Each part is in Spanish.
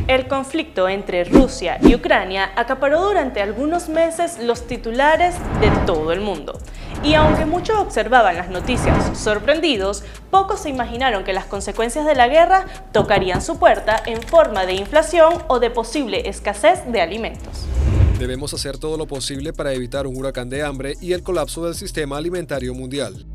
El conflicto entre Rusia y Ucrania acaparó durante algunos meses los titulares de todo el mundo. Y aunque muchos observaban las noticias sorprendidos, pocos se imaginaron que las consecuencias de la guerra tocarían su puerta en forma de inflación o de posible escasez de alimentos. Debemos hacer todo lo posible para evitar un huracán de hambre y el colapso del sistema alimentario mundial.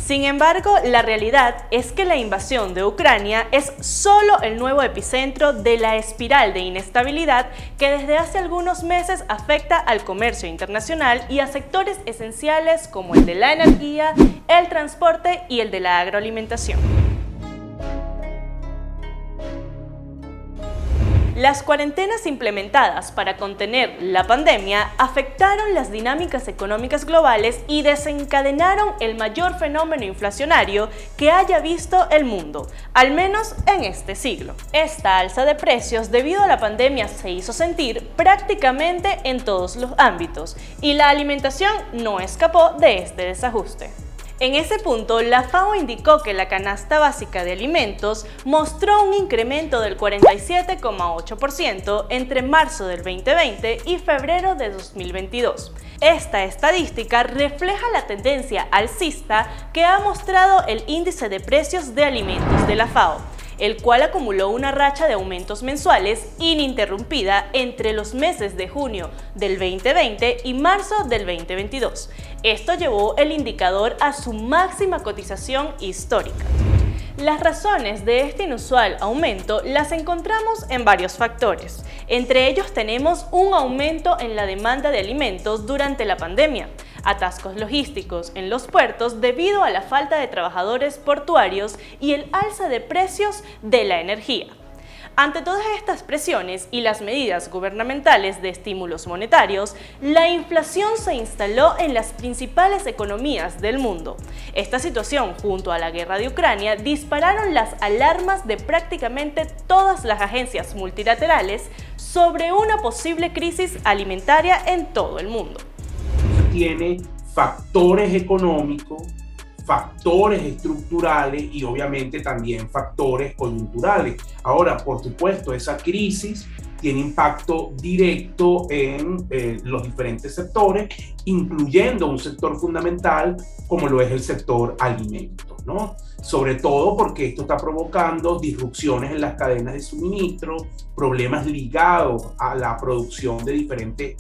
Sin embargo, la realidad es que la invasión de Ucrania es solo el nuevo epicentro de la espiral de inestabilidad que desde hace algunos meses afecta al comercio internacional y a sectores esenciales como el de la energía, el transporte y el de la agroalimentación. Las cuarentenas implementadas para contener la pandemia afectaron las dinámicas económicas globales y desencadenaron el mayor fenómeno inflacionario que haya visto el mundo, al menos en este siglo. Esta alza de precios debido a la pandemia se hizo sentir prácticamente en todos los ámbitos y la alimentación no escapó de este desajuste. En ese punto, la FAO indicó que la canasta básica de alimentos mostró un incremento del 47,8% entre marzo del 2020 y febrero de 2022. Esta estadística refleja la tendencia alcista que ha mostrado el índice de precios de alimentos de la FAO, el cual acumuló una racha de aumentos mensuales ininterrumpida entre los meses de junio del 2020 y marzo del 2022. Esto llevó el indicador a su máxima cotización histórica. Las razones de este inusual aumento las encontramos en varios factores. Entre ellos tenemos un aumento en la demanda de alimentos durante la pandemia, atascos logísticos en los puertos debido a la falta de trabajadores portuarios y el alza de precios de la energía. Ante todas estas presiones y las medidas gubernamentales de estímulos monetarios, la inflación se instaló en las principales economías del mundo. Esta situación, junto a la guerra de Ucrania, dispararon las alarmas de prácticamente todas las agencias multilaterales sobre una posible crisis alimentaria en todo el mundo. Tiene factores económicos, factores estructurales y obviamente también factores coyunturales. Ahora, por supuesto, esa crisis tiene impacto directo en los diferentes sectores, incluyendo un sector fundamental como lo es el sector alimentos, ¿no? Sobre todo porque esto está provocando disrupciones en las cadenas de suministro, problemas ligados a la producción de diferentes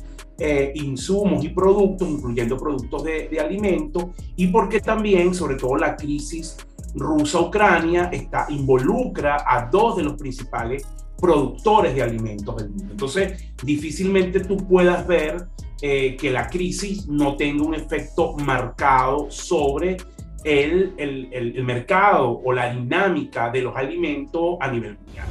insumos y productos, incluyendo productos de alimentos, y porque también, sobre todo, la crisis rusa-Ucrania involucra a dos de los principales productores de alimentos del mundo. Entonces, difícilmente tú puedas ver que la crisis no tenga un efecto marcado sobre el mercado o la dinámica de los alimentos a nivel mundial.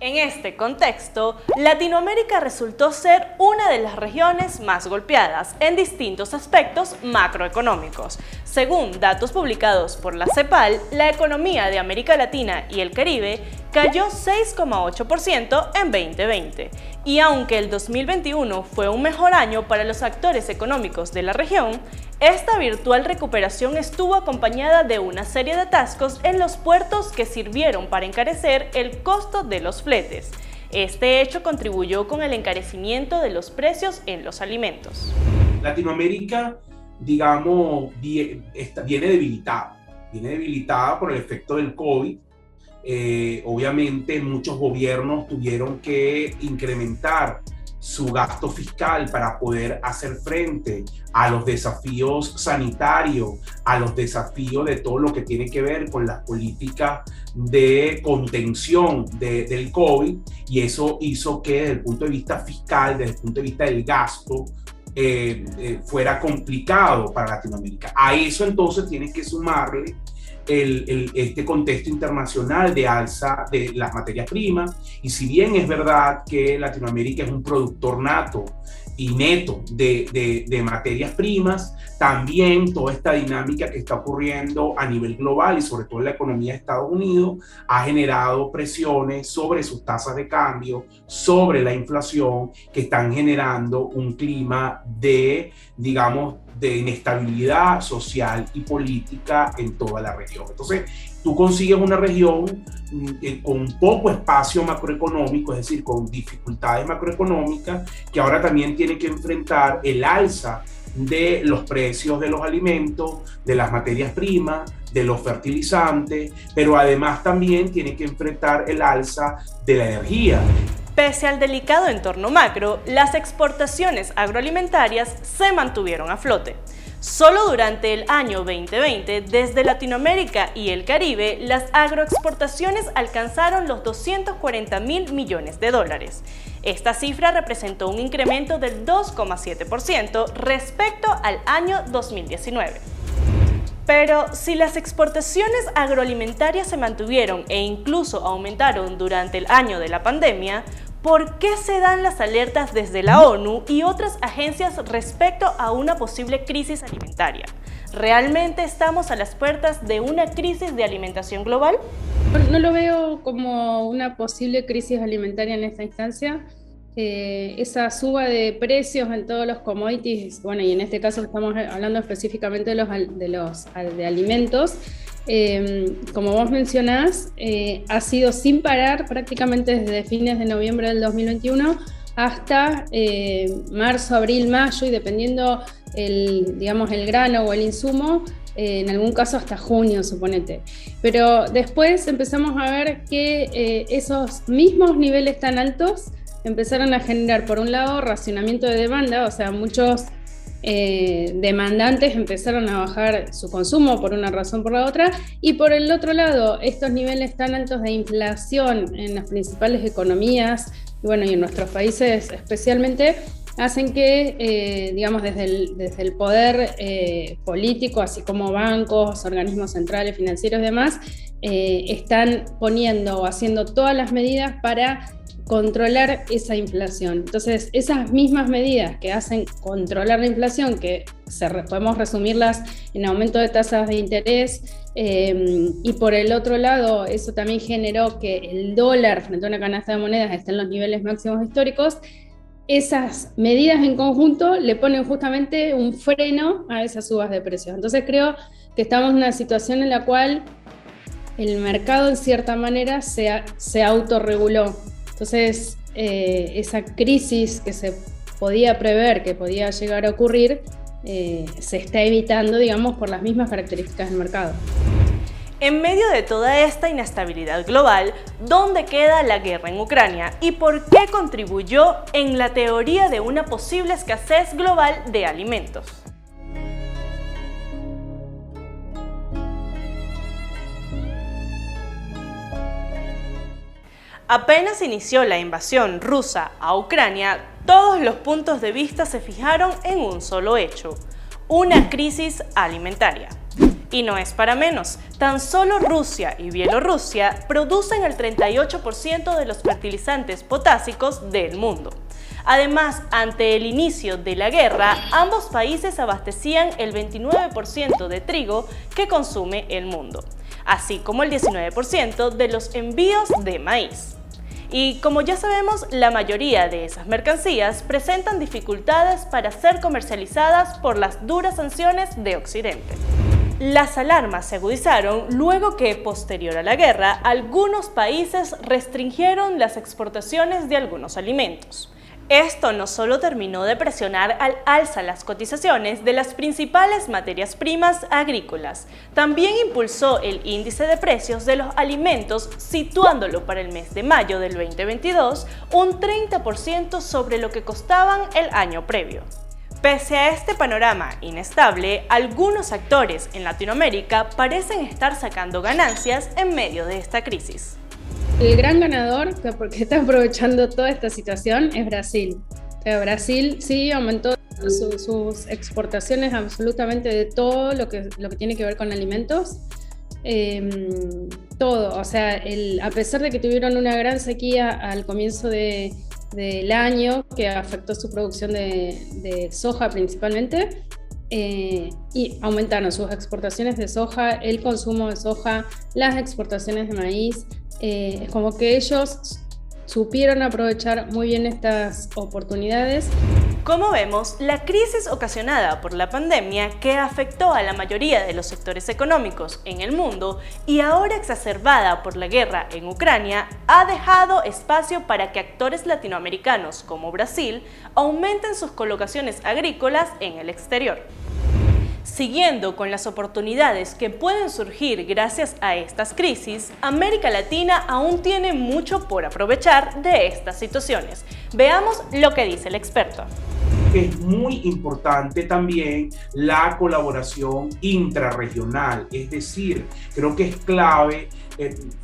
En este contexto, Latinoamérica resultó ser una de las regiones más golpeadas en distintos aspectos macroeconómicos. Según datos publicados por la CEPAL, la economía de América Latina y el Caribe cayó 6,8% en 2020. Y aunque el 2021 fue un mejor año para los actores económicos de la región, esta virtual recuperación estuvo acompañada de una serie de atascos en los puertos que sirvieron para encarecer el costo de los fletes. Este hecho contribuyó con el encarecimiento de los precios en los alimentos. Latinoamérica, digamos, viene debilitada por el efecto del COVID. Obviamente muchos gobiernos tuvieron que incrementar su gasto fiscal para poder hacer frente a los desafíos sanitarios, a los desafíos de todo lo que tiene que ver con las políticas de contención del COVID, y eso hizo que desde el punto de vista fiscal, desde el punto de vista del gasto, fuera complicado para Latinoamérica. A eso entonces tienes que sumarle este contexto internacional de alza de las materias primas, y si bien es verdad que Latinoamérica es un productor nato y neto de materias primas, también toda esta dinámica que está ocurriendo a nivel global y sobre todo en la economía de Estados Unidos ha generado presiones sobre sus tasas de cambio, sobre la inflación, que están generando un clima de, digamos, de inestabilidad social y política en toda la región. Entonces, tú consigues una región con poco espacio macroeconómico, es decir, con dificultades macroeconómicas, que ahora también tiene que enfrentar el alza de los precios de los alimentos, de las materias primas, de los fertilizantes, pero además también tiene que enfrentar el alza de la energía. Pese al delicado entorno macro, las exportaciones agroalimentarias se mantuvieron a flote. Solo durante el año 2020, desde Latinoamérica y el Caribe, las agroexportaciones alcanzaron los 240.000 millones de dólares. Esta cifra representó un incremento del 2,7% respecto al año 2019. Pero si las exportaciones agroalimentarias se mantuvieron e incluso aumentaron durante el año de la pandemia, ¿por qué se dan las alertas desde la ONU y otras agencias respecto a una posible crisis alimentaria? ¿Realmente estamos a las puertas de una crisis de alimentación global? No lo veo como una posible crisis alimentaria en esta instancia. Esa suba de precios en todos los commodities, bueno, y en este caso estamos hablando específicamente de alimentos, como vos mencionás, ha sido sin parar prácticamente desde fines de noviembre del 2021 hasta marzo, abril, mayo, y dependiendo el grano o el insumo, en algún caso hasta junio, suponete. Pero después empezamos a ver que esos mismos niveles tan altos empezaron a generar, por un lado, racionamiento de demanda, o sea, muchos demandantes empezaron a bajar su consumo por una razón o por la otra, y por el otro lado, estos niveles tan altos de inflación en las principales economías, y bueno, y en nuestros países especialmente, hacen que, desde el poder político, así como bancos, organismos centrales, financieros y demás, están poniendo o haciendo todas las medidas para controlar esa inflación. Entonces, esas mismas medidas que hacen controlar la inflación, que podemos resumirlas en aumento de tasas de interés, y por el otro lado, eso también generó que el dólar frente a una canasta de monedas esté en los niveles máximos históricos. Esas medidas en conjunto le ponen justamente un freno a esas subas de precios. Entonces, creo que estamos en una situación en la cual el mercado, en cierta manera, se autorreguló. Entonces, esa crisis que se podía prever, que podía llegar a ocurrir, se está evitando, por las mismas características del mercado. En medio de toda esta inestabilidad global, ¿dónde queda la guerra en Ucrania y por qué contribuyó en la teoría de una posible escasez global de alimentos? Apenas inició la invasión rusa a Ucrania, todos los puntos de vista se fijaron en un solo hecho: una crisis alimentaria. Y no es para menos, tan solo Rusia y Bielorrusia producen el 38% de los fertilizantes potásicos del mundo. Además, ante el inicio de la guerra, ambos países abastecían el 29% de trigo que consume el mundo, así como el 19% de los envíos de maíz. Y como ya sabemos, la mayoría de esas mercancías presentan dificultades para ser comercializadas por las duras sanciones de Occidente. Las alarmas se agudizaron luego que, posterior a la guerra, algunos países restringieron las exportaciones de algunos alimentos. Esto no solo terminó de presionar al alza las cotizaciones de las principales materias primas agrícolas, también impulsó el índice de precios de los alimentos, situándolo para el mes de mayo del 2022 un 30% sobre lo que costaban el año previo. Pese a este panorama inestable, algunos actores en Latinoamérica parecen estar sacando ganancias en medio de esta crisis. El gran ganador, porque está aprovechando toda esta situación, es Brasil. Brasil sí aumentó sus exportaciones absolutamente de todo lo que tiene que ver con alimentos. Todo, o sea, a pesar de que tuvieron una gran sequía al comienzo del año, que afectó su producción de soja principalmente, y aumentaron sus exportaciones de soja, el consumo de soja, las exportaciones de maíz. Es como que ellos supieron aprovechar muy bien estas oportunidades. Como vemos, la crisis ocasionada por la pandemia, que afectó a la mayoría de los sectores económicos en el mundo y ahora exacerbada por la guerra en Ucrania, ha dejado espacio para que actores latinoamericanos como Brasil aumenten sus colocaciones agrícolas en el exterior. Siguiendo con las oportunidades que pueden surgir gracias a estas crisis, América Latina aún tiene mucho por aprovechar de estas situaciones. Veamos lo que dice el experto. Es muy importante también la colaboración intrarregional, es decir, creo que es clave.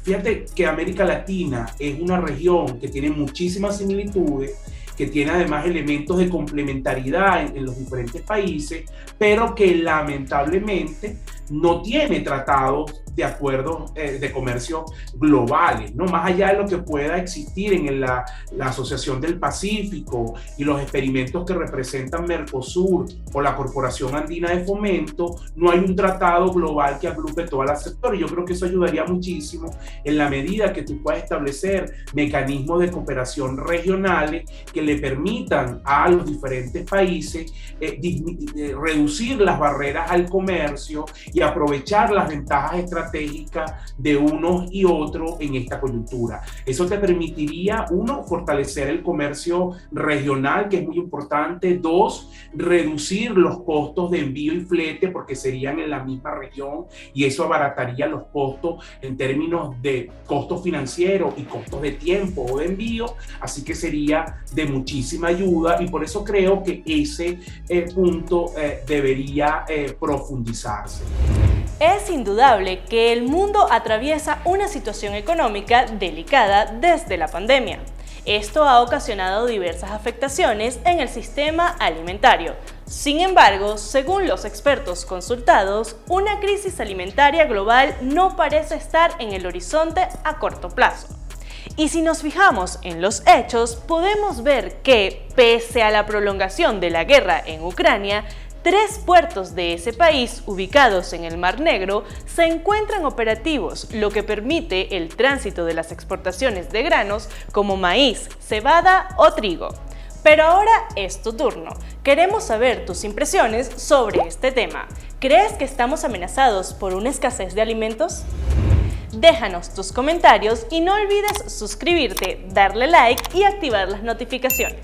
Fíjate que América Latina es una región que tiene muchísimas similitudes, que tiene además elementos de complementariedad en los diferentes países, pero que lamentablemente no tiene tratados de acuerdos de comercio globales, ¿no? Más allá de lo que pueda existir en la Asociación del Pacífico y los experimentos que representan Mercosur o la Corporación Andina de Fomento, no hay un tratado global que agrupe todos los sectores. Yo creo que eso ayudaría muchísimo en la medida que tú puedas establecer mecanismos de cooperación regionales que le permitan a los diferentes países reducir las barreras al comercio y aprovechar las ventajas estratégicas de unos y otros en esta coyuntura. Eso te permitiría, uno, fortalecer el comercio regional, que es muy importante. Dos, reducir los costos de envío y flete, porque serían en la misma región, y eso abarataría los costos en términos de costos financieros y costos de tiempo o de envío, así que sería de muchísima ayuda, y por eso creo que ese punto debería profundizarse. Es indudable que el mundo atraviesa una situación económica delicada desde la pandemia. Esto ha ocasionado diversas afectaciones en el sistema alimentario. Sin embargo, según los expertos consultados, una crisis alimentaria global no parece estar en el horizonte a corto plazo. Y si nos fijamos en los hechos, podemos ver que, pese a la prolongación de la guerra en Ucrania, 3 puertos de ese país, ubicados en el Mar Negro, se encuentran operativos, lo que permite el tránsito de las exportaciones de granos como maíz, cebada o trigo. Pero ahora es tu turno. Queremos saber tus impresiones sobre este tema. ¿Crees que estamos amenazados por una escasez de alimentos? Déjanos tus comentarios y no olvides suscribirte, darle like y activar las notificaciones.